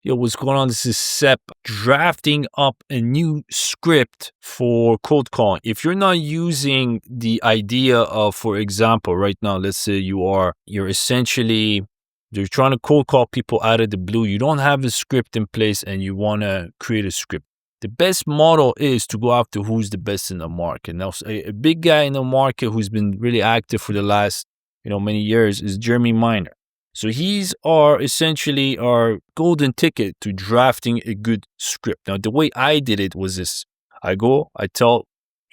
Yo, what's going on? This is Sep drafting up a new script for cold calling. If you're not using the idea of, for example, right now, let's say you're essentially you're trying to cold call people out of the blue. You don't have a script in place and you want to create a script. The best model is to go after who's the best in the market. Now, a big guy in the market who's been really active for the last, many years is Jeremy Miner. So he's essentially our golden ticket to drafting a good script. Now, the way I did it was this. I tell,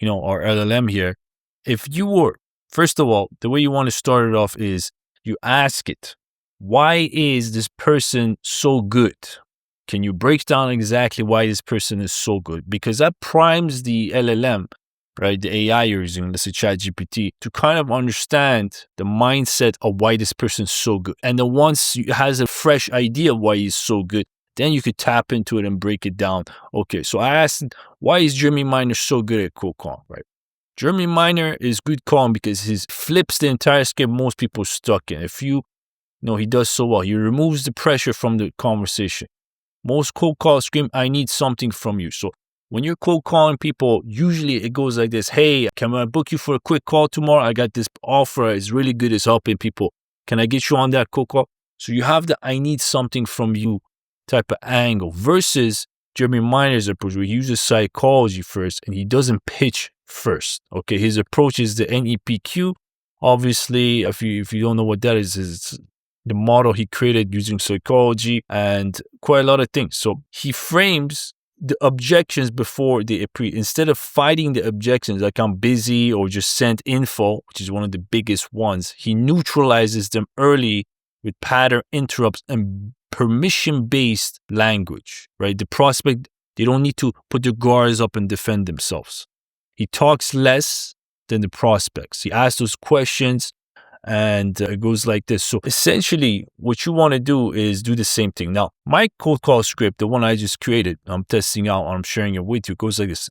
our LLM here, first of all, the way you want to start it off is you ask it, why is this person so good? Can you break down exactly why this person is so good? Because that primes the LLM, right, the AI you're using, let's say ChatGPT, to kind of understand the mindset of why this person's so good. And then once it has a fresh idea of why he's so good, then you could tap into it and break it down. Okay, so I asked, why is Jeremy Miner so good at cold calling, right? Jeremy Miner is good calling because he flips the entire script most people are stuck in. He does so well. He removes the pressure from the conversation. Most cold calls scream, I need something from you. So when you're cold calling people, usually it goes like this. Hey, can I book you for a quick call tomorrow? I got this offer. It's really good. It's helping people. Can I get you on that cold call? So you have the I need something from you type of angle versus Jeremy Miner's approach where he uses psychology first and he doesn't pitch first. Okay, his approach is the NEPQ. Obviously, if you don't know what that is, it's the model he created using psychology and quite a lot of things. So he frames the objections before they appear. Instead of fighting the objections like I'm busy or just send info, which is one of the biggest ones, he neutralizes them early with pattern interrupts and permission-based language, right? The prospect, they don't need to put their guards up and defend themselves. He talks less than the prospects. He asks those questions and it goes like this. So essentially, what you want to do is do the same thing. Now, my cold call script, the one I just created, I'm testing out, I'm sharing it with you, goes like this.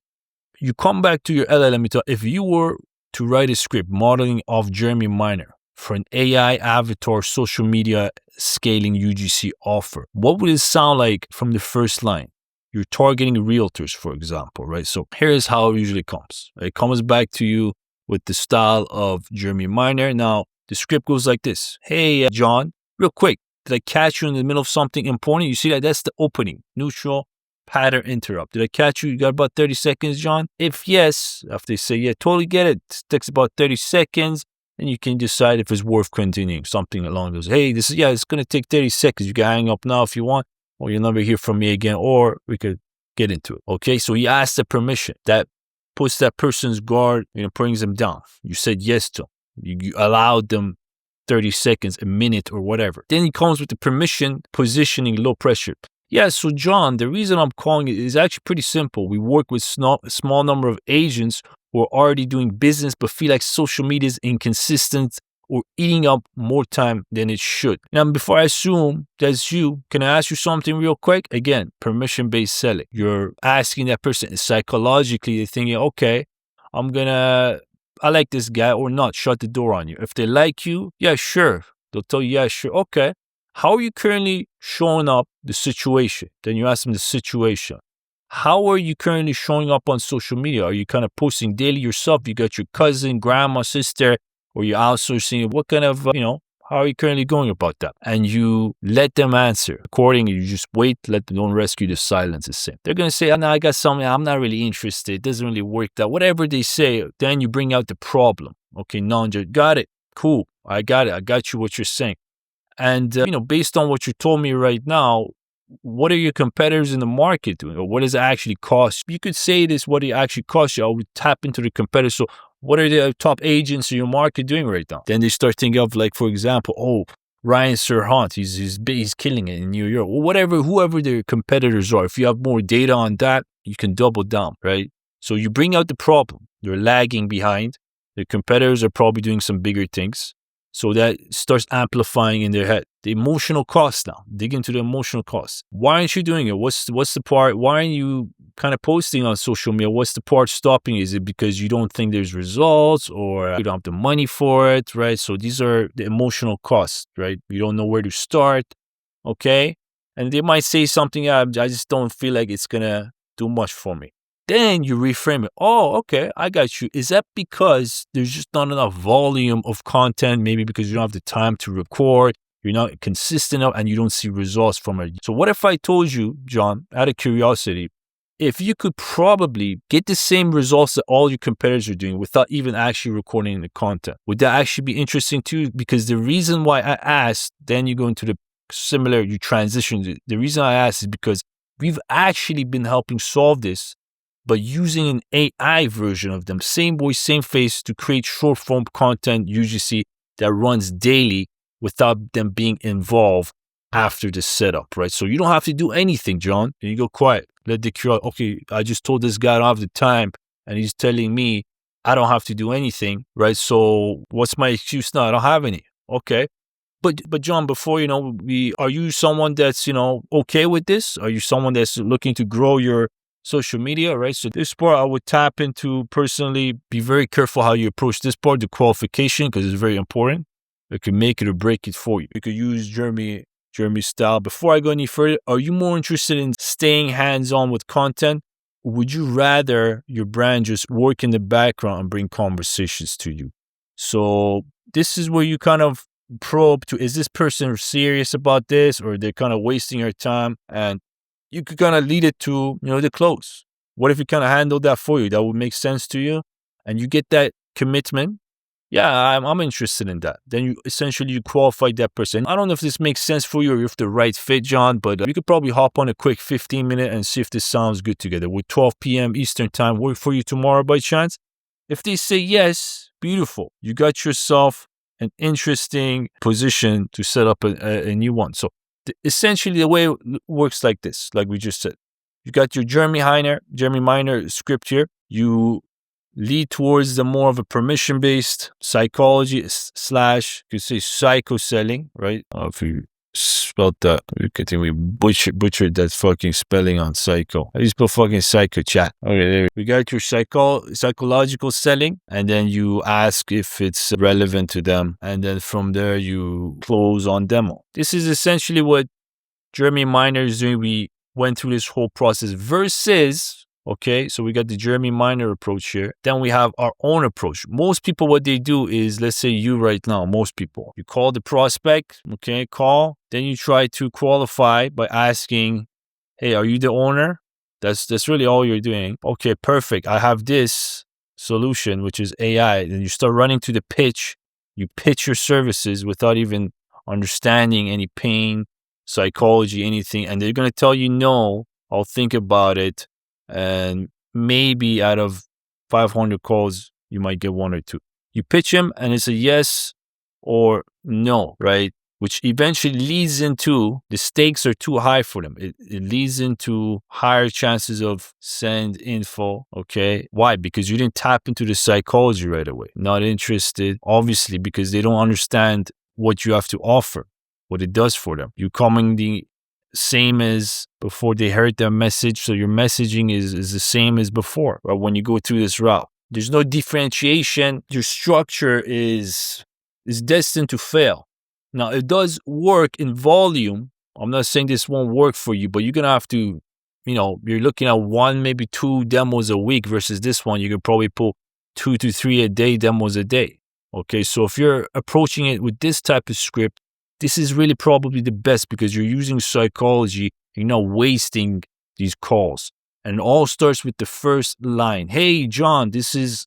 You come back to your LLM, if you were to write a script modeling off Jeremy Miner for an AI avatar social media scaling UGC offer, what would it sound like from the first line? You're targeting realtors, for example, right? So here's how it usually comes. It comes back to you with the style of Jeremy Miner. Now, the script goes like this. Hey, John, real quick, did I catch you in the middle of something important? You see that? That's the opening. Neutral, pattern, interrupt. Did I catch you? You got about 30 seconds, John? If yes, after they say, yeah, totally get it. It takes about 30 seconds, and you can decide if it's worth continuing. Something along those. Hey, it's going to take 30 seconds. You can hang up now if you want, or you'll never hear from me again, or we could get into it. Okay, so he asked the permission. That puts that person's guard, brings them down. You said yes to him. You allowed them 30 seconds, a minute, or whatever. Then he comes with the permission, positioning, low pressure. Yeah, so John, the reason I'm calling it is actually pretty simple. We work with a small number of agents who are already doing business but feel like social media is inconsistent or eating up more time than it should. Now, before I assume that's you, can I ask you something real quick? Again, permission-based selling. You're asking that person psychologically, they're thinking, okay, I like this guy or not, shut the door on you. If they like you, yeah, sure. They'll tell you, yeah, sure. Okay. How are you currently showing up the situation? Then you ask them the situation. How are you currently showing up on social media? Are you kind of posting daily yourself? You got your cousin, grandma, sister, or you're outsourcing? What kind of, how are you currently going about that? And you let them answer. Accordingly, you just wait, don't rescue the silence. The same. They're going to say, oh, no, I got something. I'm not really interested. It doesn't really work that. Whatever they say, then you bring out the problem. Okay, got it. Cool. I got it. I got you what you're saying. And, based on what you told me right now, what are your competitors in the market doing? Or what does it actually cost? You could say this, what it actually costs you. I would tap into the competitors. So what are the top agents in your market doing right now? Then they start thinking of, like, for example, Ryan Serhant, he's killing it in New York. Or whoever their competitors are. If you have more data on that, you can double down, right? So you bring out the problem. They're lagging behind. The competitors are probably doing some bigger things. So that starts amplifying in their head. The emotional cost now. Dig into the emotional cost. Why aren't you doing it? What's the part? Why aren't you kind of posting on social media? What's the part stopping? Is it because you don't think there's results or you don't have the money for it, right? So these are the emotional costs, right? You don't know where to start, okay? And they might say something, I just don't feel like it's going to do much for me. Then you reframe it. Oh, okay, I got you. Is that because there's just not enough volume of content? Maybe because you don't have the time to record, you're not consistent enough, and you don't see results from it. So what if I told you, John, out of curiosity, if you could probably get the same results that all your competitors are doing without even actually recording the content? Would that actually be interesting too? Because the reason why I asked, then you go into the similar, you transition. The reason I asked is because we've actually been helping solve this, but using an AI version of them, same voice, same face, to create short form content, UGC, that runs daily without them being involved after the setup, right? So you don't have to do anything, John. And you go quiet. Let the cure. Okay, I just told this guy I don't have the time, and he's telling me I don't have to do anything, right? So what's my excuse now? I don't have any. Okay. But John, before, are you someone that's, okay with this? Are you someone that's looking to grow your social media, right? So this part I would tap into personally. Be very careful how you approach this part, the qualification, because it's very important. It can make it or break it for you. You could use Jeremy's style. Before I go any further, are you more interested in staying hands-on with content? Or would you rather your brand just work in the background and bring conversations to you? So this is where you kind of probe to, is this person serious about this, or they're kind of wasting your time? And you could kind of lead it to, the close. What if you kind of handle that for you? That would make sense to you, and you get that commitment. Yeah, I'm interested in that. Then you qualify that person. I don't know if this makes sense for you or if the right fit, John, but we could probably hop on a quick 15-minute and see if this sounds good together. Would 12 p.m. Eastern time work for you tomorrow by chance? If they say yes, beautiful. You got yourself an interesting position to set up a new one. So essentially the way it works like this, like we just said, you got your Jeremy Miner script here. You lead towards the more of a permission-based psychology / you could say psycho-selling, right? If you spelled that, I think we butchered that fucking spelling on psycho. I just put fucking psycho chat. Okay, there we got your psychological selling, and then you ask if it's relevant to them, and then from there you close on demo. This is essentially what Jeremy Miner is doing. We went through this whole process versus, okay, so we got the Jeremy Miner approach here. Then we have our own approach. Most people, what they do is, let's say you right now, most people, you call the prospect, okay, then you try to qualify by asking, hey, are you the owner? That's really all you're doing. Okay, perfect. I have this solution, which is AI. Then you start running to the pitch. You pitch your services without even understanding any pain, psychology, anything. And they're going to tell you, no, I'll think about it. And maybe out of 500 calls, you might get one or two. You pitch them and it's a yes or no, right? Which eventually leads into, the stakes are too high for them. It leads into higher chances of send info, okay? Why? Because you didn't tap into the psychology right away. Not interested, obviously, because they don't understand what you have to offer, what it does for them. You're coming the same as before they heard their message, so your messaging is the same as before, right? When you go through this route, there's no differentiation. Your structure is destined to fail. Now, it does work in volume. I'm not saying this won't work for you, but you're going to have to, you're looking at 1, maybe 2 demos a week versus this one. You could probably pull 2 to 3 a day demos a day. Okay, so if you're approaching it with this type of script, this is really probably the best because you're using psychology. You're not wasting these calls. And it all starts with the first line. Hey, John, this is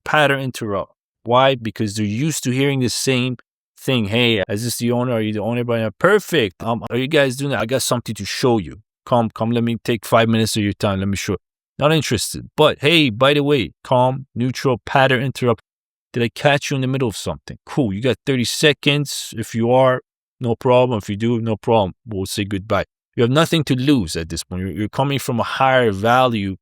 pattern interrupt. Why? Because they're used to hearing the same thing. Hey, is this the owner? Are you the owner? Perfect. Are you guys doing that? I got something to show you. Come, let me take 5 minutes of your time. Let me show you. Not interested. But hey, by the way, calm, neutral, pattern interrupt. Did I catch you in the middle of something? Cool. You got 30 seconds. If you are, no problem. If you do, no problem. We'll say goodbye. You have nothing to lose at this point. You're coming from a higher value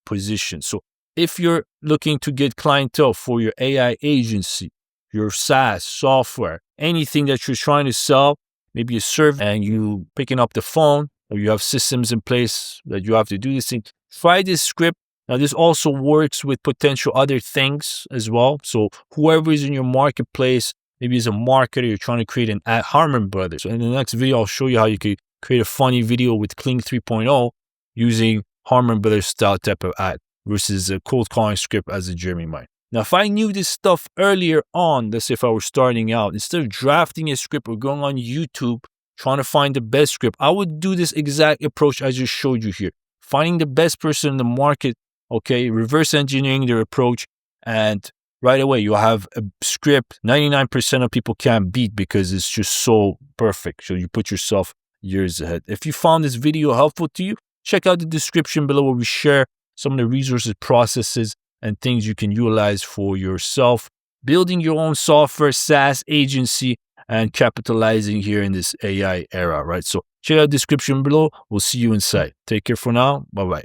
position. So if you're looking to get clientele for your AI agency, your SaaS software, anything that you're trying to sell, maybe a service, and you picking up the phone, or you have systems in place that you have to do this thing, try this script. Now, this also works with potential other things as well. So whoever is in your marketplace, maybe as a marketer, you're trying to create an ad, Harmon Brothers. So in the next video, I'll show you how you could create a funny video with Kling 3.0 using Harmon Brothers style type of ad versus a cold calling script as a Jeremy Mine. Now, if I knew this stuff earlier on, let's say if I were starting out, instead of drafting a script or going on YouTube, trying to find the best script, I would do this exact approach I just showed you here. Finding the best person in the market, okay, reverse engineering their approach, and right away you'll have a script 99% of people can't beat because it's just so perfect. So you put yourself years ahead. If you found this video helpful to you, check out the description below where we share some of the resources, processes, and things you can utilize for yourself, building your own software, SaaS agency, and capitalizing here in this AI era, right? So check out the description below. We'll see you inside. Take care for now. Bye-bye.